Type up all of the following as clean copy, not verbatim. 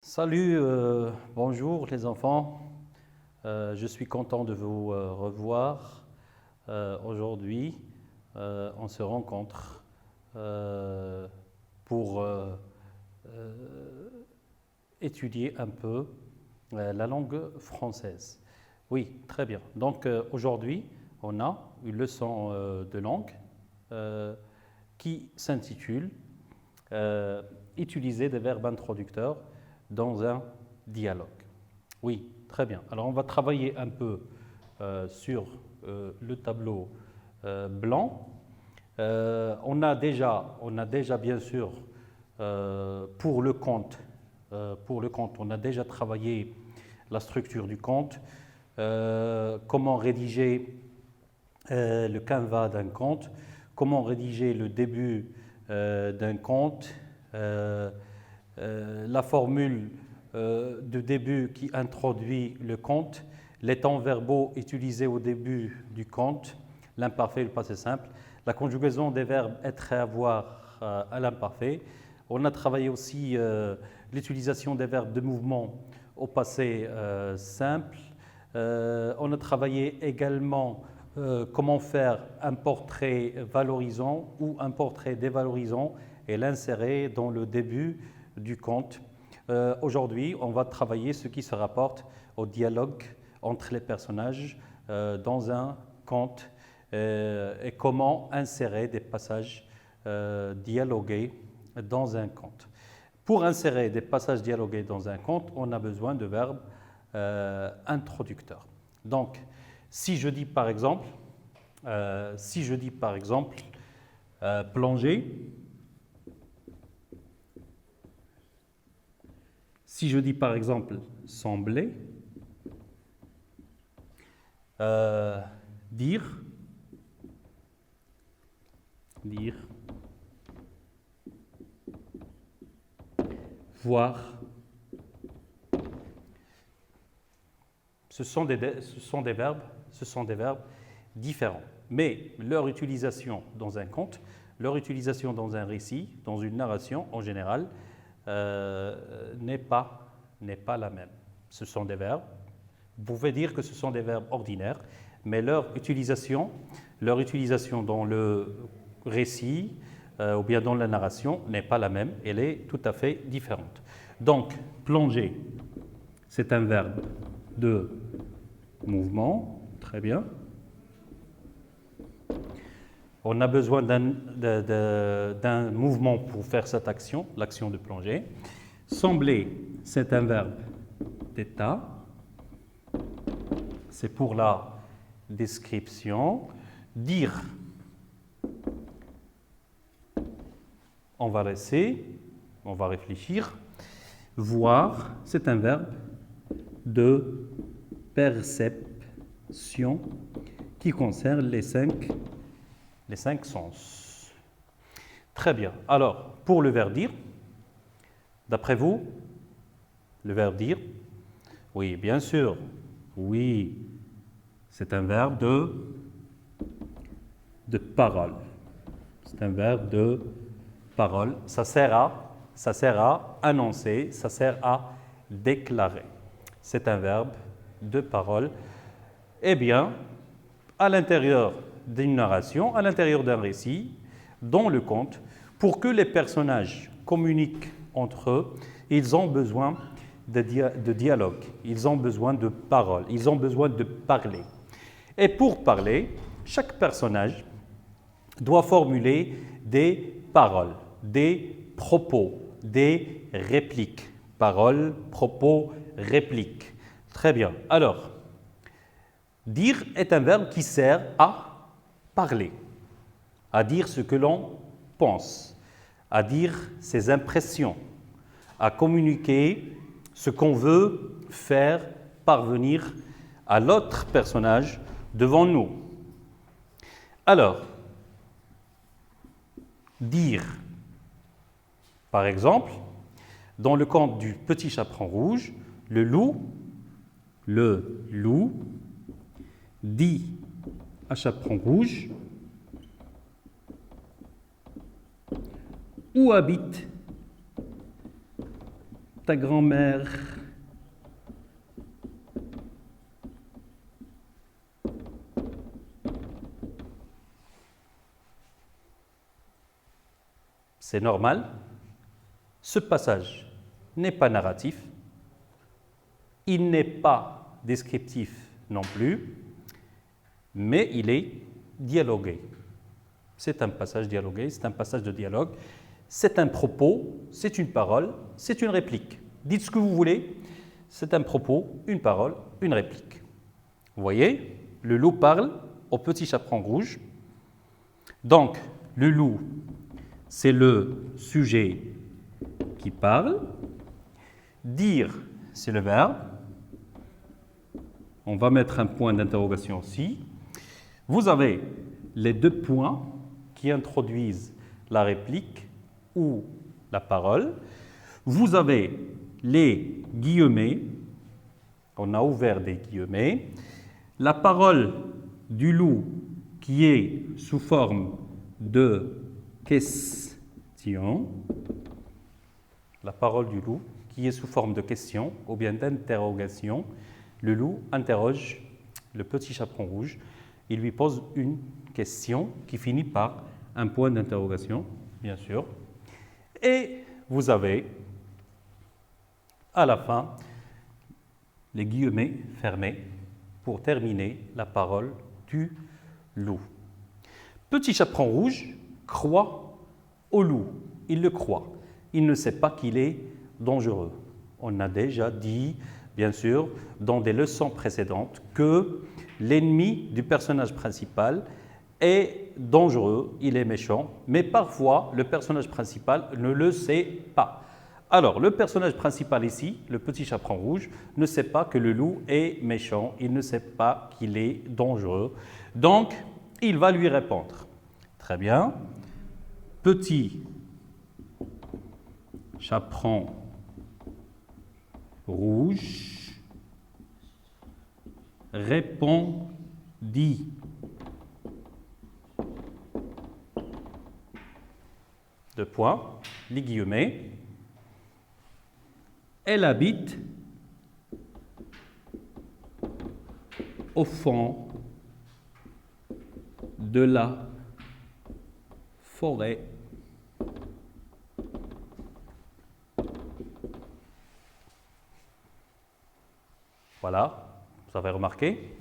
Salut, bonjour les enfants. Je suis content de vous revoir aujourd'hui. On se rencontre pour étudier un peu la langue française. Oui, très bien. Donc aujourd'hui, on a une leçon de langue qui s'intitule Utiliser des verbes introducteurs dans un dialogue. Oui, très bien. Alors on va travailler un peu sur le tableau blanc. On a déjà bien sûr pour le compte, on a déjà travaillé la structure du compte, comment rédiger le canevas d'un compte, comment rédiger le début d'un compte, la formule de début qui introduit le compte, les temps verbaux utilisés au début du compte, l'imparfait et le passé simple, la conjugaison des verbes être et avoir à l'imparfait. On a travaillé aussi l'utilisation des verbes de mouvement au passé simple. On a travaillé également comment faire un portrait valorisant ou un portrait dévalorisant et l'insérer dans le début du compte. Aujourd'hui, on va travailler ce qui se rapporte au dialogue entre les personnages dans un conte et comment insérer des passages dialogués dans un conte. Pour insérer des passages dialogués dans un conte, on a besoin de verbes introducteurs. Donc, si je dis par exemple, plonger, si je dis par exemple sembler, dire, voir, ce sont des verbes différents. Mais leur utilisation dans un conte, leur utilisation dans un récit, dans une narration en général, n'est pas la même. Ce sont des verbes. Vous pouvez dire que ce sont des verbes ordinaires, mais leur utilisation dans le récit ou bien dans la narration n'est pas la même. Elle est tout à fait différente. Donc, plonger, c'est un verbe de mouvement, très bien. On a besoin d'un mouvement pour faire cette action, l'action de plonger. Sembler, c'est un verbe d'état. C'est pour la description. Dire, on va laisser, on va réfléchir. Voir, c'est un verbe de perception qui concerne les cinq sens. Très bien. Alors, pour le verbe dire, d'après vous, le verbe dire, oui, bien sûr, oui, c'est un verbe de parole. C'est un verbe de parole. Ça sert à annoncer, ça sert à déclarer. C'est un verbe de parole. Eh bien, à l'intérieur d'une narration, à l'intérieur d'un récit, dans le conte, pour que les personnages communiquent entre eux, ils ont besoin de dialogue, ils ont besoin de parole, ils ont besoin de parler. Et pour parler, chaque personnage doit formuler des paroles, des propos, des répliques. Paroles, propos, répliques. Très bien. Alors, dire est un verbe qui sert à parler, à dire ce que l'on pense, à dire ses impressions, à communiquer ce qu'on veut faire parvenir à l'autre personnage devant nous. Alors, dire, par exemple, dans le conte du Petit Chaperon Rouge, le loup dit à Chaperon Rouge: où habite ta grand-mère c'est normal. Ce passage n'est pas narratif, il n'est pas descriptif non plus, mais il est dialogué. C'est un passage dialogué, c'est un passage de dialogue, c'est un propos, c'est une parole, c'est une réplique. Dites ce que vous voulez, c'est un propos, une parole, une réplique. Vous voyez, le loup parle au petit chaperon rouge. Donc, le loup, c'est le sujet qui parle. Dire, c'est le verbe. On va mettre un point d'interrogation aussi. Vous avez les deux points qui introduisent la réplique ou la parole. Vous avez les guillemets. On a ouvert des guillemets. La parole du loup qui est sous forme de question. La parole du loup qui est sous forme de question ou bien d'interrogation. Le loup interroge le petit chaperon rouge. Il lui pose une question qui finit par un point d'interrogation, bien sûr. Et vous avez, à la fin, les guillemets fermés pour terminer la parole du loup. Petit chaperon rouge croit au loup. Il le croit. Il ne sait pas qu'il est dangereux. On a déjà dit, bien sûr, dans des leçons précédentes, que l'ennemi du personnage principal est dangereux, il est méchant, mais parfois le personnage principal ne le sait pas. Alors, le personnage principal ici, le petit chaperon rouge, ne sait pas que le loup est méchant, il ne sait pas qu'il est dangereux. Donc, il va lui répondre. Très bien. Petit chaperon rouge répondit. Deux points, les guillemets. Elle habite au fond de la forêt. Voilà, vous avez remarqué?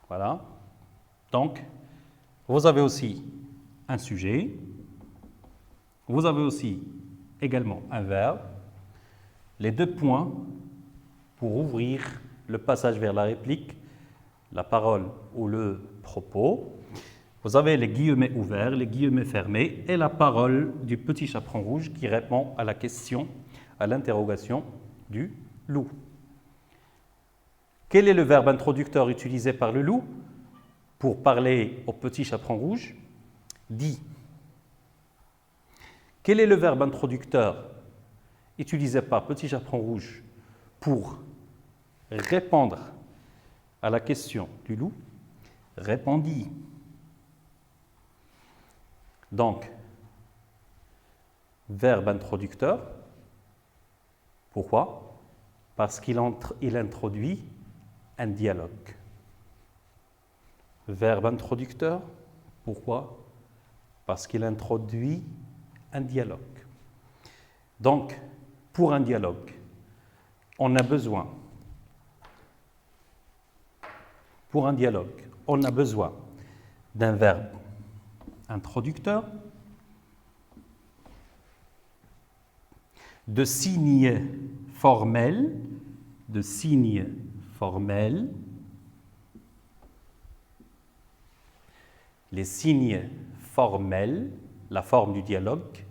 Voilà. Donc, vous avez aussi un sujet, vous avez aussi également un verbe, les deux points pour ouvrir le passage vers la réplique, la parole ou le propos. Vous avez les guillemets ouverts, les guillemets fermés et la parole du petit chaperon rouge qui répond à la question, à l'interrogation du loup. Quel est le verbe introducteur utilisé par le loup pour parler au petit chaperon rouge? Dit. Quel est le verbe introducteur utilisé par petit chaperon rouge pour répondre à la question du loup? Répondit. Donc, verbe introducteur. Pourquoi? Parce qu'il introduit un dialogue. Verbe introducteur. Pourquoi? Parce qu'il introduit un dialogue. Donc, pour un dialogue, on a besoin. Pour un dialogue, on a besoin d'un verbe introducteur, de signes formels, les signes formels, la forme du dialogue,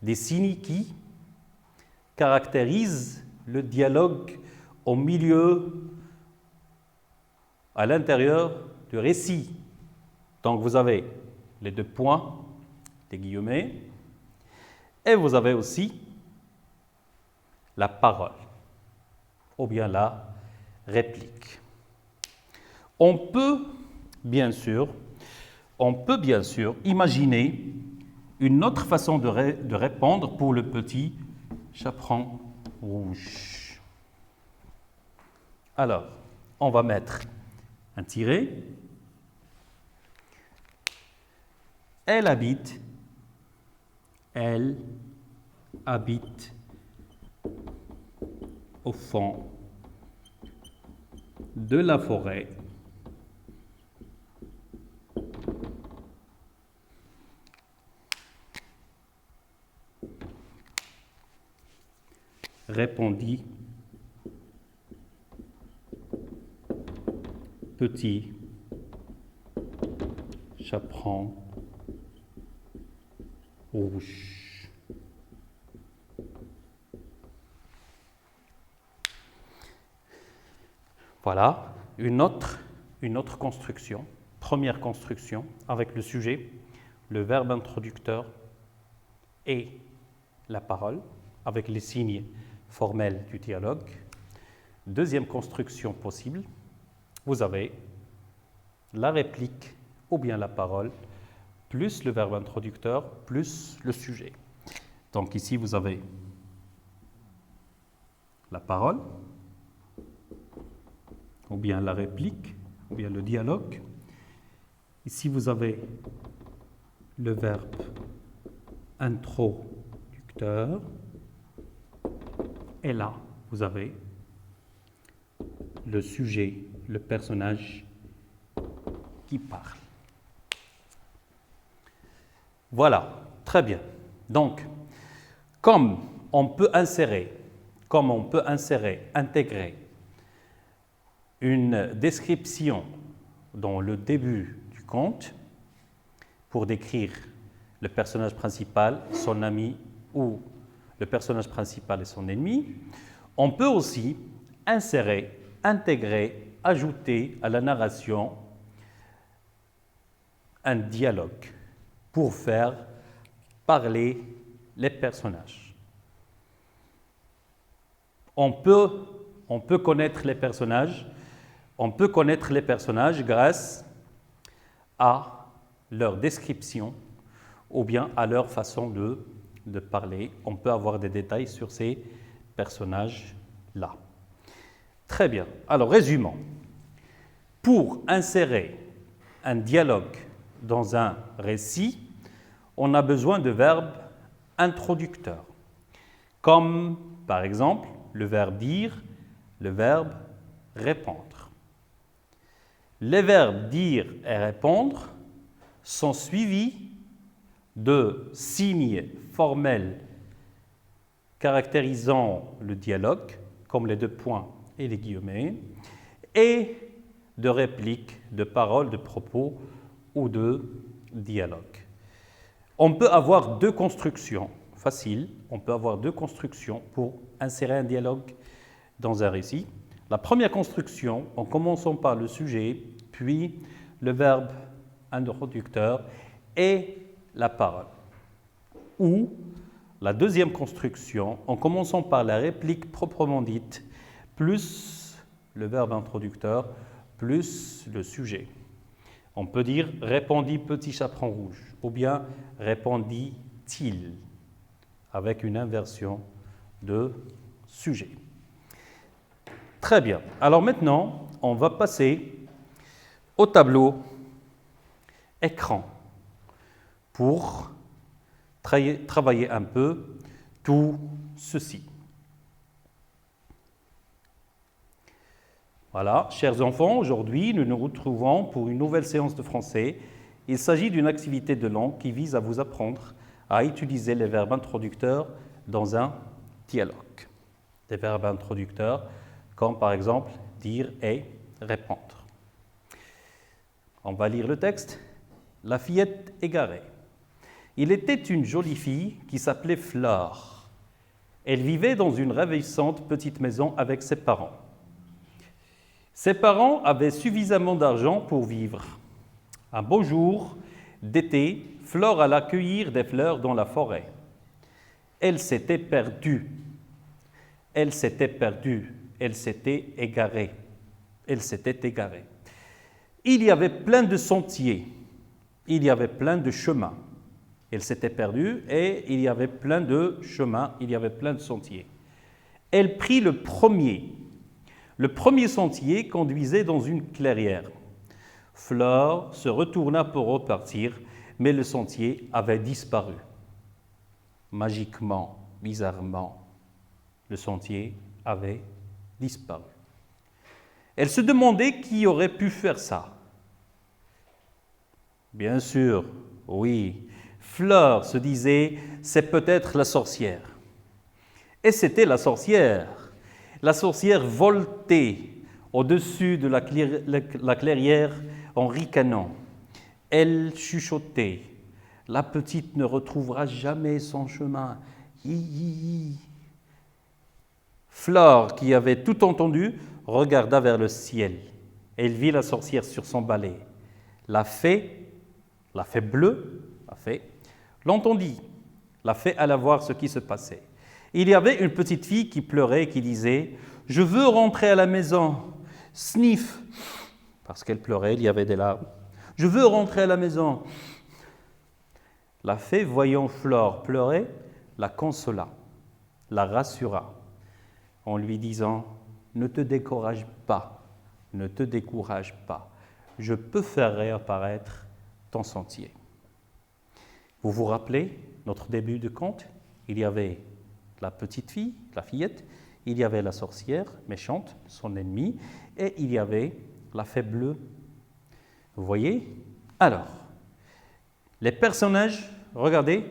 des signes qui caractérisent le dialogue au milieu, à l'intérieur du récit. Donc vous avez les deux points, les guillemets, et vous avez aussi la parole, ou bien la réplique. On peut bien sûr imaginer une autre façon de répondre pour le petit chaperon rouge. Alors, on va mettre un tiret. Elle habite au fond de la forêt. Répondit petit chaperon rouge. Voilà une autre construction, première construction avec le sujet, le verbe introducteur et la parole avec les signes formels du dialogue. Deuxième construction possible, vous avez la réplique ou bien la parole plus le verbe introducteur plus le sujet. Donc ici vous avez la parole ou bien la réplique ou bien le dialogue. Ici vous avez le verbe introducteur et là vous avez le sujet, le personnage qui parle. Voilà, très bien. Donc, comme on peut intégrer une description dans le début du conte pour décrire le personnage principal, son ami ou le personnage principal et son ennemi, on peut aussi intégrer, ajouter à la narration un dialogue pour faire parler les personnages. On peut connaître les personnages grâce à leur description ou bien à leur façon de parler. On peut avoir des détails sur ces personnages-là. Très bien. Alors, résumons. Pour insérer un dialogue dans un récit, on a besoin de verbes introducteurs, comme par exemple le verbe dire, le verbe répondre. Les verbes dire et répondre sont suivis de signes formels caractérisant le dialogue, comme les deux points et les guillemets, et de répliques, de paroles, de propos ou de dialogue. On peut avoir deux constructions faciles, on peut avoir deux constructions pour insérer un dialogue dans un récit. La première construction, en commençant par le sujet, puis le verbe introducteur et la parole. Ou la deuxième construction, en commençant par la réplique proprement dite, plus le verbe introducteur, plus le sujet. On peut dire « répondit petit chaperon rouge » ou bien « répondit-il » avec une inversion de sujet. Très bien. Alors maintenant, on va passer au tableau écran pour travailler un peu tout ceci. Voilà, chers enfants, aujourd'hui, nous nous retrouvons pour une nouvelle séance de français. Il s'agit d'une activité de langue qui vise à vous apprendre à utiliser les verbes introducteurs dans un dialogue. Des verbes introducteurs comme par exemple dire et répondre. On va lire le texte. La fillette égarée. Il était une jolie fille qui s'appelait Flore. Elle vivait dans une ravissante petite maison avec ses parents. Ses parents avaient suffisamment d'argent pour vivre. Un beau jour d'été, Flore alla cueillir des fleurs dans la forêt. Elle s'était perdue. Elle s'était égarée. Il y avait plein de sentiers. Il y avait plein de chemins. Elle s'était perdue et il y avait plein de chemins, il y avait plein de sentiers. Elle prit le premier. Le premier sentier conduisait dans une clairière. Flore se retourna pour repartir, mais le sentier avait disparu. Magiquement, bizarrement, le sentier avait disparu. Elle se demandait qui aurait pu faire ça. Bien sûr, oui, Flore se disait, c'est peut-être la sorcière. Et c'était la sorcière. La sorcière voltait au-dessus de la clairière en ricanant. Elle chuchotait. La petite ne retrouvera jamais son chemin. Hi, hi, hi. Flore, qui avait tout entendu, regarda vers le ciel. Elle vit la sorcière sur son balai. La fée bleue, l'entendit. La fée alla voir ce qui se passait. Il y avait une petite fille qui pleurait et qui disait « Je veux rentrer à la maison. Sniff !» Parce qu'elle pleurait, il y avait des larmes. « Je veux rentrer à la maison. » La fée, voyant Flore pleurer, la consola, la rassura, en lui disant « Ne te décourage pas, ne te décourage pas. Je peux faire réapparaître ton sentier. » Vous vous rappelez notre début de conte? Il y avait la petite fille, la fillette, il y avait la sorcière méchante, son ennemie, et il y avait la fée bleue. Vous voyez? Alors, les personnages, regardez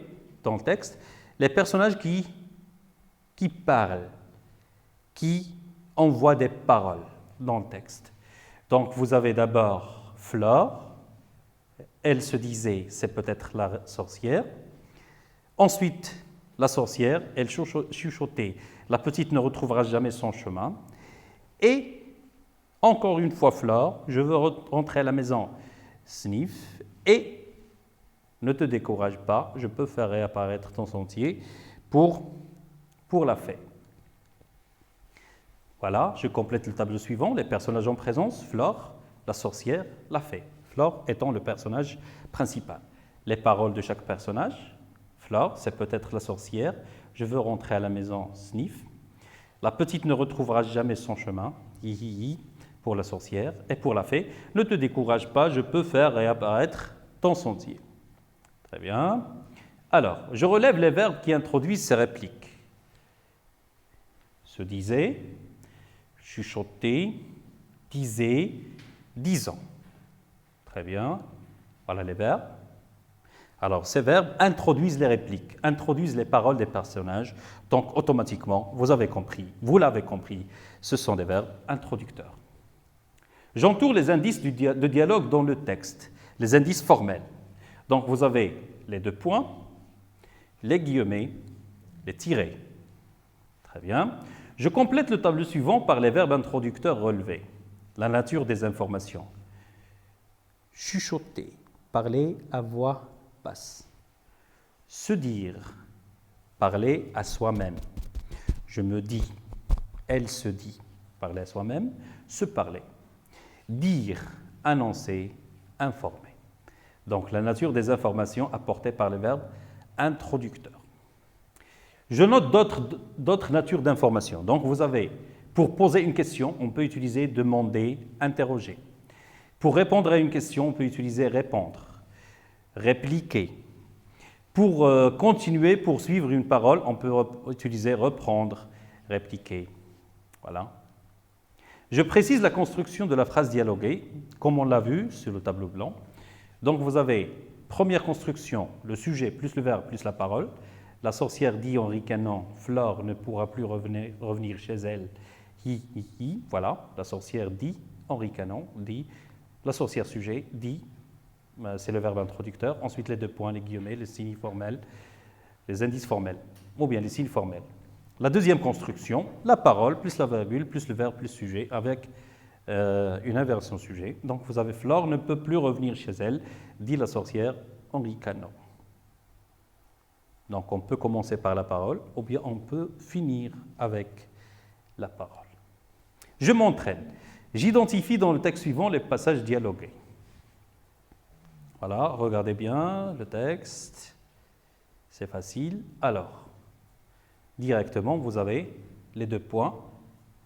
dans le texte, les personnages qui parlent, qui envoient des paroles dans le texte. Donc, vous avez d'abord Flore, elle se disait, c'est peut-être la sorcière. Ensuite, la sorcière, elle chuchotait, la petite ne retrouvera jamais son chemin. Et encore une fois, Flore, je veux rentrer à la maison. Sniff, et ne te décourage pas, je peux faire réapparaître ton sentier pour la fée. Voilà, je complète le tableau suivant, les personnages en présence, Flore, la sorcière, la fée. Flore étant le personnage principal. Les paroles de chaque personnage, Flore, c'est peut-être la sorcière, je veux rentrer à la maison, Sniff. La petite ne retrouvera jamais son chemin, hi hi hi, pour la sorcière, et pour la fée, ne te décourage pas, je peux faire réapparaître ton sentier. Très bien. Alors, je relève les verbes qui introduisent ces répliques. Se disait, chuchoter, disait, disant. Très bien. Voilà les verbes. Alors, ces verbes introduisent les répliques, introduisent les paroles des personnages. Donc, automatiquement, vous l'avez compris, ce sont des verbes introducteurs. J'entoure les indices de dialogue dans le texte, les indices formels. Donc, vous avez les deux points, les guillemets, les tirets. Très bien. Je complète le tableau suivant par les verbes introducteurs relevés. La nature des informations. Chuchoter, parler à voix basse. Se dire, parler à soi-même. Je me dis, elle se dit, parler à soi-même, se parler. Dire, annoncer, informer. Donc la nature des informations apportées par les verbes introducteurs. Je note d'autres natures d'informations. Donc vous avez, pour poser une question, on peut utiliser demander, interroger. Pour répondre à une question, on peut utiliser répondre, répliquer. Pour continuer, poursuivre une parole, on peut utiliser reprendre, répliquer. Voilà. Je précise la construction de la phrase dialoguée, comme on l'a vu sur le tableau blanc. Donc vous avez, première construction, le sujet plus le verbe plus la parole. La sorcière dit en ricanant, Flore ne pourra plus revenir chez elle. Hi, hi, hi. Voilà, la sorcière dit en ricanant, dit. La sorcière sujet dit, c'est le verbe introducteur. Ensuite, les deux points, les guillemets, les signes formels, les indices formels, ou bien les signes formels. La deuxième construction, la parole plus la virgule plus le verbe plus sujet, avec une inversion sujet. Donc, vous avez Flore ne peut plus revenir chez elle, dit la sorcière en ricanant. Donc, on peut commencer par la parole, ou bien on peut finir avec la parole. Je m'entraîne. J'identifie dans le texte suivant les passages dialogués. Voilà, regardez bien le texte. C'est facile. Alors, directement, vous avez les deux points.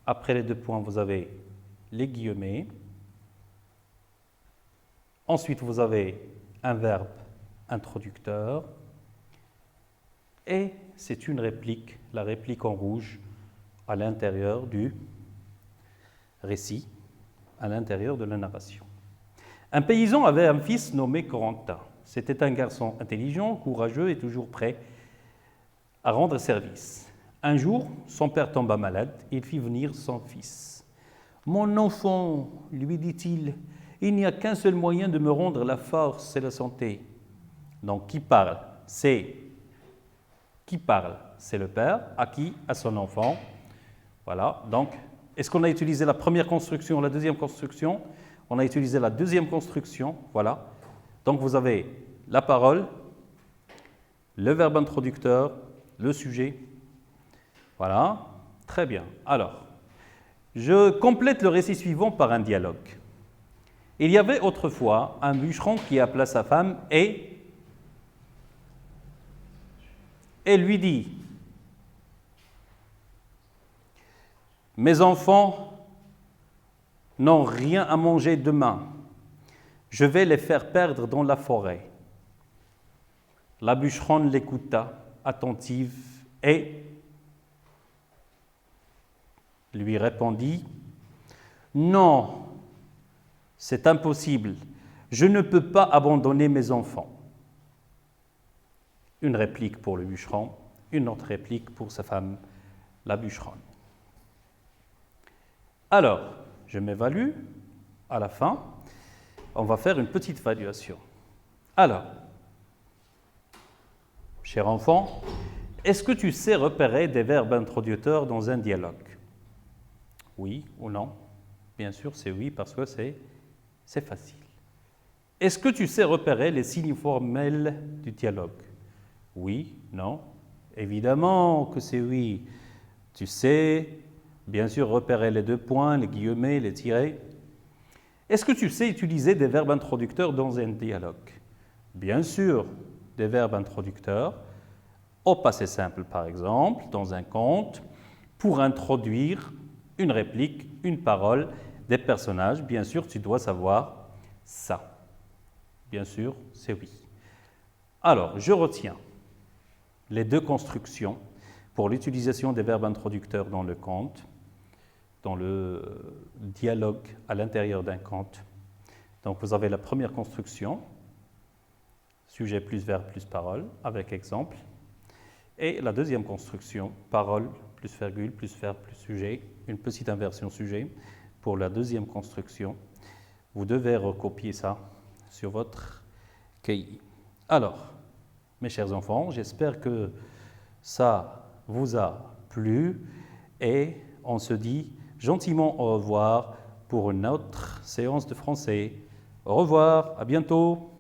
Après les deux points, vous avez les guillemets. Ensuite, vous avez un verbe introducteur. Et c'est une réplique, la réplique en rouge, à l'intérieur du récit, à l'intérieur de la narration. Un paysan avait un fils nommé Corentin. C'était un garçon intelligent, courageux et toujours prêt à rendre service. Un jour, son père tomba malade. Il fit venir son fils. « Mon enfant, lui dit-il, il n'y a qu'un seul moyen de me rendre la force et la santé. » Donc, qui parle? C'est le père. À qui? À son enfant. Voilà. Donc, est-ce qu'on a utilisé la première construction ou la deuxième construction? On a utilisé la deuxième construction. Voilà. Donc, vous avez la parole, le verbe introducteur, le sujet. Voilà. Très bien. Alors, je complète le récit suivant par un dialogue. Il y avait autrefois un bûcheron qui appela sa femme et lui dit: « Mes enfants n'ont rien à manger demain. Je vais les faire perdre dans la forêt. » La bûcheronne l'écouta, attentive, et lui répondit: « Non, c'est impossible. Je ne peux pas abandonner mes enfants. » Une réplique pour le bûcheron, une autre réplique pour sa femme, la bûcheronne. Alors, je m'évalue à la fin. On va faire une petite évaluation. Alors, cher enfant, est-ce que tu sais repérer des verbes introducteurs dans un dialogue? Oui ou non? Bien sûr, c'est oui parce que c'est facile. Est-ce que tu sais repérer les signes formels du dialogue? Oui, non? Évidemment que c'est oui. Tu sais, bien sûr, repérer les deux points, les guillemets, les tirets. Est-ce que tu sais utiliser des verbes introducteurs dans un dialogue? Bien sûr, des verbes introducteurs, au passé simple par exemple, dans un conte, pour introduire une réplique, une parole, des personnages. Bien sûr, tu dois savoir ça. Bien sûr, c'est oui. Alors, je retiens les deux constructions pour l'utilisation des verbes introducteurs dans le conte, dans le dialogue à l'intérieur d'un conte. Donc, vous avez la première construction, sujet plus verbe plus parole, avec exemple. Et la deuxième construction, parole plus virgule plus verbe plus sujet, une petite inversion sujet. Pour la deuxième construction, vous devez recopier ça sur votre cahier. Alors, mes chers enfants, j'espère que ça vous a plu et on se dit gentiment au revoir pour une autre séance de français. Au revoir, à bientôt.